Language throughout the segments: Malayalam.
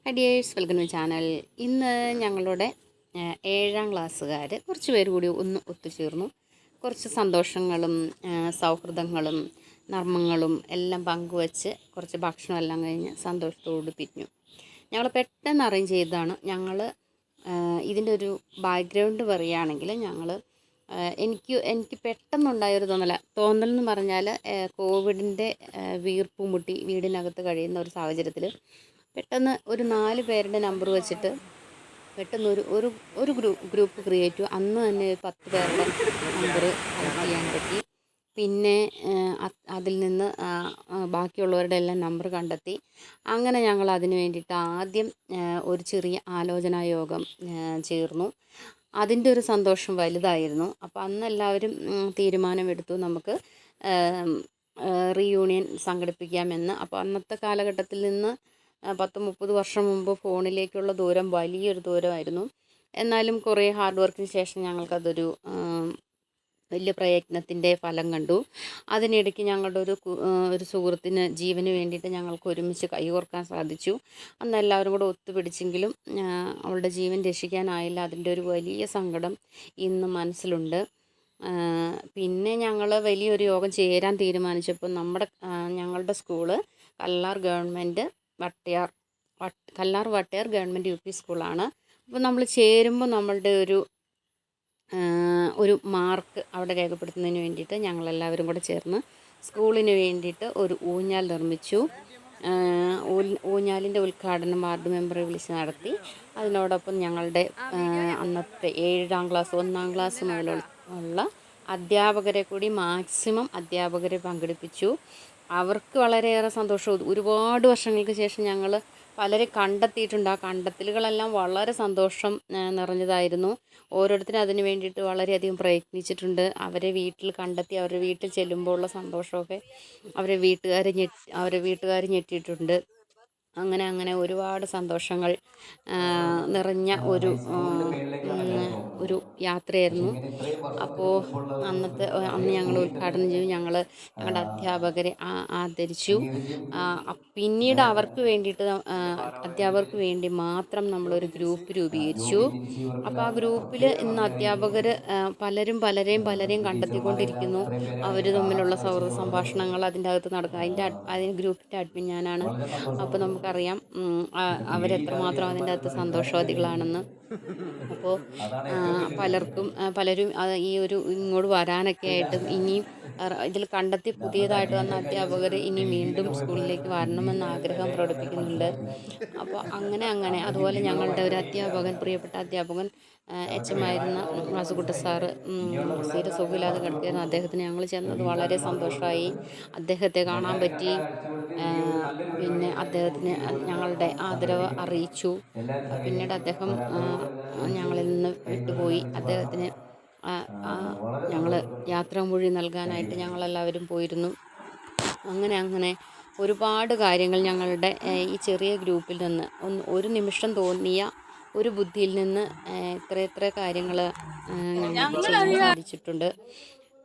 High dears, welcome to channel. ഇന്ന് ഞങ്ങളുടെ 7ാം ക്ലാസ്സുകാർ കുറച്ച് പേര് കൂടി ഒന്ന് ഒത്തുചേർന്നു. കുറച്ച് സന്തോഷങ്ങളും സൗഹൃദങ്ങളും നർമ്മങ്ങളും എല്ലാം പങ്കുവച്ച് കുറച്ച് ഭക്ഷണമെല്ലാം കഴിഞ്ഞ് സന്തോഷത്തോട് പിരിഞ്ഞു. ഞങ്ങൾ പെട്ടെന്ന് അറേഞ്ച് ചെയ്തതാണ്. ഇതിൻ്റെ ഒരു ബാക്ക്ഗ്രൗണ്ട് പറയുകയാണെങ്കിൽ എനിക്ക് പെട്ടെന്നുണ്ടായൊരു തോന്നൽ എന്ന് പറഞ്ഞാൽ കോവിഡിൻ്റെ വീർപ്പ് മുട്ടി വീടിനകത്ത് കഴിയുന്ന ഒരു സാഹചര്യത്തിൽ പെട്ടെന്ന് ഒരു 4 പേരുടെ നമ്പർ വെച്ചിട്ട് പെട്ടെന്ന് ഒരു ഒരു ഗ്രൂപ്പ് ക്രിയേറ്റ് ചെയ്തു. അന്ന് തന്നെ 10 പേരുടെ നമ്പർ കളക്ട് ചെയ്യാൻ പറ്റി. പിന്നെ അതിൽ നിന്ന് ബാക്കിയുള്ളവരുടെ എല്ലാം നമ്പർ കണ്ടെത്തി. അങ്ങനെ ഞങ്ങൾ അതിന് വേണ്ടിയിട്ട് ആദ്യം ഒരു ചെറിയ ആലോചനാ യോഗം ചേർന്നു. അതിൻ്റെ ഒരു സന്തോഷം വലുതായിരുന്നു. അപ്പോൾ അന്ന് എല്ലാവരും തീരുമാനമെടുത്തു, നമുക്ക് റീയൂണിയൻ സംഘടിപ്പിക്കാമെന്ന്. അപ്പോൾ അന്നത്തെ കാലഘട്ടത്തിൽ നിന്ന് 10-30 വർഷം മുമ്പ് ഫോണിലേക്കുള്ള ദൂരം വലിയൊരു ദൂരമായിരുന്നു. എന്നാലും കുറേ ഹാർഡ് വർക്കിന് ശേഷം ഞങ്ങൾക്കതൊരു വലിയ പ്രയത്നത്തിൻ്റെ ഫലം കണ്ടു. അതിനിടയ്ക്ക് ഞങ്ങളുടെ ഒരു സുഹൃത്തിന് ജീവന് വേണ്ടിയിട്ട് ഞങ്ങൾക്ക് ഒരുമിച്ച് കൈകോർക്കാൻ സാധിച്ചു. അന്ന് എല്ലാവരും കൂടെ ഒത്തുപിടിച്ചെങ്കിലും അവളുടെ ജീവൻ രക്ഷിക്കാനായില്ല. അതിൻ്റെ ഒരു വലിയ സങ്കടം ഇന്ന് മനസ്സിലുണ്ട്. പിന്നെ ഞങ്ങൾ വലിയൊരു യോഗം ചേരാൻ തീരുമാനിച്ചപ്പോൾ ഞങ്ങളുടെ സ്കൂള് കല്ലാർ വട്ടയാർ ഗവൺമെൻറ് UP സ്കൂളാണ്. അപ്പോൾ നമ്മൾ ചേരുമ്പോൾ നമ്മളുടെ ഒരു മാർക്ക് അവിടെ രേഖപ്പെടുത്തുന്നതിന് വേണ്ടിയിട്ട് ഞങ്ങളെല്ലാവരും കൂടെ ചേർന്ന് സ്കൂളിന് വേണ്ടിയിട്ട് ഒരു ഊഞ്ഞാൽ നിർമ്മിച്ചു. ഊഞ്ഞാലിൻ്റെ ഉദ്ഘാടനം വാർഡ് മെമ്പറെ വിളിച്ച് നടത്തി. അതിനോടൊപ്പം ഞങ്ങളുടെ അന്നത്തെ 7ാം ക്ലാസ് 1ാം ക്ലാസ് മുതലുള്ള അധ്യാപകരെ കൂടി മാക്സിമം അധ്യാപകരെ പങ്കെടുപ്പിച്ചു. അവർക്ക് വളരെയേറെ സന്തോഷവും. ഒരുപാട് വർഷങ്ങൾക്ക് ശേഷം ഞങ്ങൾ പലരെ കണ്ടെത്തിയിട്ടുണ്ട്. ആ കണ്ടെത്തലുകളെല്ലാം വളരെ സന്തോഷം നിറഞ്ഞതായിരുന്നു. ഓരോരുത്തരും അതിന് വേണ്ടിയിട്ട് വളരെയധികം പ്രയത്നിച്ചിട്ടുണ്ട്. അവരെ വീട്ടിൽ കണ്ടെത്തി അവരുടെ വീട്ടിൽ ചെല്ലുമ്പോൾ ഉള്ള സന്തോഷമൊക്കെ അവരെ വീട്ടുകാർ ഞെട്ടിയിട്ടുണ്ട്. അങ്ങനെ ഒരുപാട് സന്തോഷങ്ങൾ നിറഞ്ഞ ഒരു യാത്രയായിരുന്നു. അപ്പോൾ അന്ന് ഞങ്ങൾ ഉദ്ഘാടനം ചെയ്തു. ഞങ്ങളുടെ അധ്യാപകരെ ആദരിച്ചു. പിന്നീട് അധ്യാപകർക്ക് വേണ്ടി മാത്രം നമ്മളൊരു ഗ്രൂപ്പ് രൂപീകരിച്ചു. അപ്പോൾ ആ ഗ്രൂപ്പിൽ ഇന്ന് അധ്യാപകർ പലരെയും കണ്ടെത്തിക്കൊണ്ടിരിക്കുന്നു. അവർ തമ്മിലുള്ള സൗഹൃദ സംഭാഷണങ്ങൾ അതിൻ്റെ അകത്ത് നടക്കുക. അതിന് ഗ്രൂപ്പിൻ്റെ അഡ്മിൻ ഞാനാണ്. അപ്പോൾ നമുക്കറിയാം അവരെത്രമാത്രം അതിൻ്റെ അകത്ത് സന്തോഷവതികളാണെന്ന്. അപ്പോൾ പലരും ഇങ്ങോട്ട് വരാനൊക്കെ ആയിട്ടും ഇനിയും ഇതിൽ കണ്ടെത്തി പുതിയതായിട്ട് വന്ന അധ്യാപകർ ഇനി വീണ്ടും സ്കൂളിലേക്ക് വരണമെന്ന് ആഗ്രഹം പ്രകടിപ്പിക്കുന്നുണ്ട്. അപ്പോൾ അങ്ങനെ അതുപോലെ ഞങ്ങളുടെ ഒരു പ്രിയപ്പെട്ട അധ്യാപകൻ HM ആയിരുന്ന വാസുകുട്ട സാറ് തീരെ സുഖമില്ലാതെ കിടക്കുകയായിരുന്നു. അദ്ദേഹത്തിന് ഞങ്ങൾ ചെന്നത് വളരെ സന്തോഷമായി. അദ്ദേഹത്തെ കാണാൻ പറ്റി. പിന്നെ അദ്ദേഹത്തിന് ഞങ്ങളുടെ ആദരവ് അറിയിച്ചു. പിന്നീട് അദ്ദേഹം ഞങ്ങളിൽ നിന്ന് വിട്ടുപോയി. അദ്ദേഹത്തിന് ഞങ്ങൾ യാത്രാമൊഴി നൽകാനായിട്ട് ഞങ്ങളെല്ലാവരും പോയിരുന്നു. അങ്ങനെ ഒരുപാട് കാര്യങ്ങൾ ഞങ്ങളുടെ ഈ ചെറിയ ഗ്രൂപ്പിൽ നിന്ന് ഒരു നിമിഷം തോന്നിയ ഒരു ബുദ്ധിയിൽ നിന്ന് എത്ര കാര്യങ്ങൾ ഞങ്ങൾക്ക് ചെയ്യാൻ സാധിച്ചിട്ടുണ്ട്.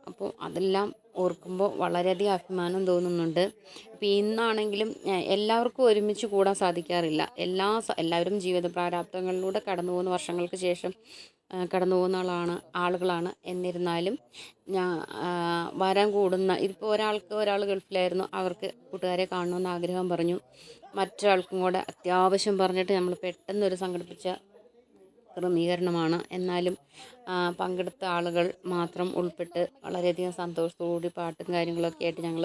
അപ്പോൾ അതെല്ലാം ഓർക്കുമ്പോൾ വളരെയധികം അഭിമാനം തോന്നുന്നുണ്ട്. ഇപ്പോൾ ഇന്നാണെങ്കിലും എല്ലാവർക്കും ഒരുമിച്ച് കൂടാൻ സാധിക്കാറില്ല. എല്ലാവരും ജീവിത പ്രാരാബ്ദങ്ങളിലൂടെ കടന്നു പോകുന്ന വർഷങ്ങൾക്ക് ശേഷം കടന്നു പോകുന്ന ആളുകളാണ്. എന്നിരുന്നാലും വരാൻ കൂടുന്ന ഇതിപ്പോൾ ഒരാൾ ഗൾഫിലായിരുന്നു. അവർക്ക് കൂട്ടുകാരെ കാണണമെന്ന് ആഗ്രഹം പറഞ്ഞു. മറ്റൊരാൾക്കും കൂടെ അത്യാവശ്യം പറഞ്ഞിട്ട് നമ്മൾ പെട്ടെന്നൊരു സംഘടിപ്പിച്ച ക്രമീകരണമാണ്. എന്നാലും പങ്കെടുത്ത ആളുകൾ മാത്രം ഉൾപ്പെട്ട് വളരെയധികം സന്തോഷത്തോടുകൂടി പാട്ടും കാര്യങ്ങളൊക്കെ ആയിട്ട് ഞങ്ങൾ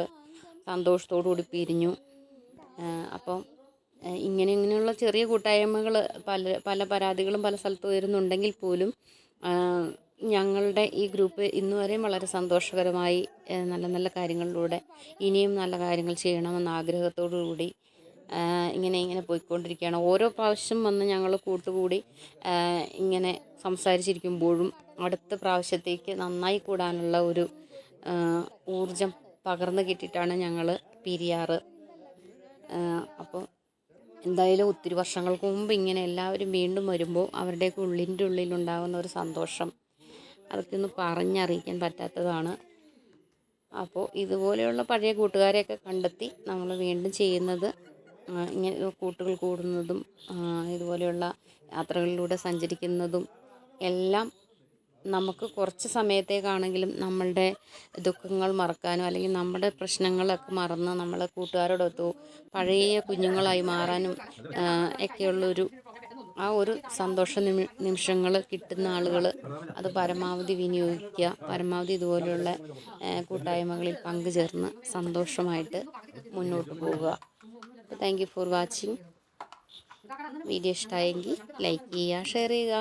സന്തോഷത്തോടുകൂടി പിരിഞ്ഞു. അപ്പം ഇങ്ങനെയുള്ള ചെറിയ കൂട്ടായ്മകൾ പല പരാതികളും പല സ്ഥലത്ത് വരുന്നുണ്ടെങ്കിൽ പോലും ഞങ്ങളുടെ ഈ ഗ്രൂപ്പ് ഇന്നുവരെയും വളരെ സന്തോഷകരമായി നല്ല കാര്യങ്ങളിലൂടെ ഇനിയും നല്ല കാര്യങ്ങൾ ചെയ്യണമെന്ന ആഗ്രഹത്തോടു കൂടി ഇങ്ങനെ പോയിക്കൊണ്ടിരിക്കുകയാണ്. ഓരോ പ്രാവശ്യം വന്ന് ഞങ്ങൾ കൂട്ടുകൂടി ഇങ്ങനെ സംസാരിച്ചിരിക്കുമ്പോഴും അടുത്ത പ്രാവശ്യത്തേക്ക് നന്നായി കൂടാനുള്ള ഒരു ഊർജം പകർന്നു കിട്ടിയിട്ടാണ് ഞങ്ങൾ പിരിയാറ്. അപ്പോൾ എന്തായാലും ഒത്തിരി വർഷങ്ങൾക്ക് മുമ്പ് ഇങ്ങനെ എല്ലാവരും വീണ്ടും വരുമ്പോൾ അവരുടെയൊക്കെ ഉള്ളിലുണ്ടാകുന്ന ഒരു സന്തോഷം അതൊക്കെ ഒന്ന് പറഞ്ഞറിയിക്കാൻ പറ്റാത്തതാണ്. അപ്പോൾ ഇതുപോലെയുള്ള പഴയ കൂട്ടുകാരെയൊക്കെ കണ്ടെത്തി നമ്മൾ വീണ്ടും ചെയ്യുന്നത് ഇങ്ങനെ കൂട്ടുകൾ കൂടുന്നതും ഇതുപോലെയുള്ള യാത്രകളിലൂടെ സഞ്ചരിക്കുന്നതും എല്ലാം നമുക്ക് കുറച്ച് സമയത്തേക്കാണെങ്കിലും നമ്മളുടെ ദുഃഖങ്ങൾ മറക്കാനോ അല്ലെങ്കിൽ നമ്മുടെ പ്രശ്നങ്ങളൊക്കെ മറന്ന് നമ്മൾ കൂട്ടുകാരോടൊത്തു പഴയ കുഞ്ഞുങ്ങളായി മാറാനും ഒക്കെയുള്ളൊരു ആ ഒരു സന്തോഷ നിമിഷങ്ങൾ കിട്ടുന്ന ആളുകൾ അത് പരമാവധി വിനിയോഗിക്കുക, പരമാവധി ഇതുപോലെയുള്ള കൂട്ടായ്മകളിൽ പങ്കുചേർന്ന് സന്തോഷമായിട്ട് മുന്നോട്ട് പോവുക. Thank you for watching. Video ഇഷ്ടമായെങ്കിൽ ലൈക്ക് ചെയ്യുക, ഷെയർ ചെയ്യുക.